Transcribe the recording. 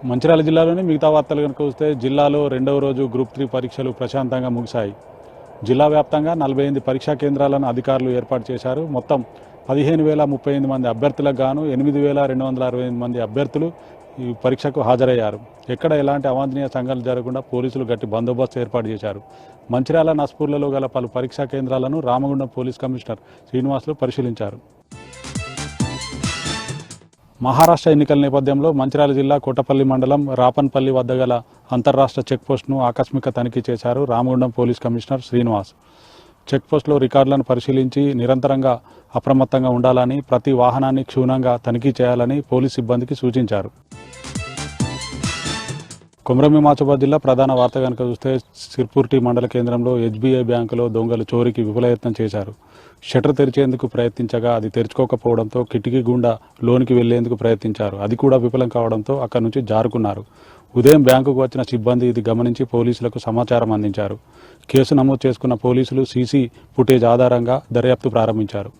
మంచిర్యాల జిల్లాలోని మిగతా వార్తలు కనుక చూస్తే జిల్లాలో రెండవ రోజు గ్రూప్ 3 పరీక్షలు ప్రశాంతంగా ముగిశాయి. జిల్లా వ్యాప్తంగా 48 పరీక్షా కేంద్రాలను అధికారులు ఏర్పాటు చేశారు. మొత్తం 15,038 మంది అభ్యర్థులకు గాను 8,268 మంది అభ్యర్థులు ఈ పరీక్షకు హాజరయ్యారు. ఎక్కడ ఎలాంటి అవాంఛనీయ సంఘటనలు జరగకుండా పోలీసులు గట్టి బందోబస్తు ఏర్పాటు చేశారు. మంచిర్యాల, నస్పూర్లలో గల పలు పరీక్షా కేంద్రాలను రామగుండం పోలీస్ కమిషనర్ శ్రీనివాసులు పరిశీలించారు. మహారాష్ట్ర ఎన్నికల నేపథ్యంలో మంచిర్యాల జిల్లా కోటపల్లి మండలం రాపన్పల్లి వద్ద గల అంతర్రాష్ట్ర చెక్పోస్టును ఆకస్మిక తనిఖీ చేశారు రామగుండం పోలీస్ కమిషనర్ శ్రీనివాస్. చెక్పోస్టులో రికార్డులను పరిశీలించి నిరంతరంగా అప్రమత్తంగా ఉండాలని, ప్రతి వాహనాన్ని క్షుణ్ణంగా తనిఖీ చేయాలని పోలీస్ సిబ్బందికి సూచించారు. కొమరంభీమాచాబాద్ జిల్లా ప్రధాన వార్త కనుక చూస్తే సిర్పూర్టి మండల కేంద్రంలో ఎస్బీఐ బ్యాంకులో దొంగలు చోరీకి విఫలయత్నం చేశారు. షట్టర్ తెరిచేందుకు ప్రయత్నించగా అది తెరుచుకోకపోవడంతో కిటికీ గుండా లోనికి వెళ్లేందుకు ప్రయత్నించారు. అది కూడా విఫలం కావడంతో అక్కడి నుంచి జారుకున్నారు. ఉదయం బ్యాంకుకు వచ్చిన సిబ్బంది ఇది గమనించి పోలీసులకు సమాచారం అందించారు. కేసు నమోదు చేసుకున్న పోలీసులు సీసీ ఫుటేజ్ ఆధారంగా దర్యాప్తు ప్రారంభించారు.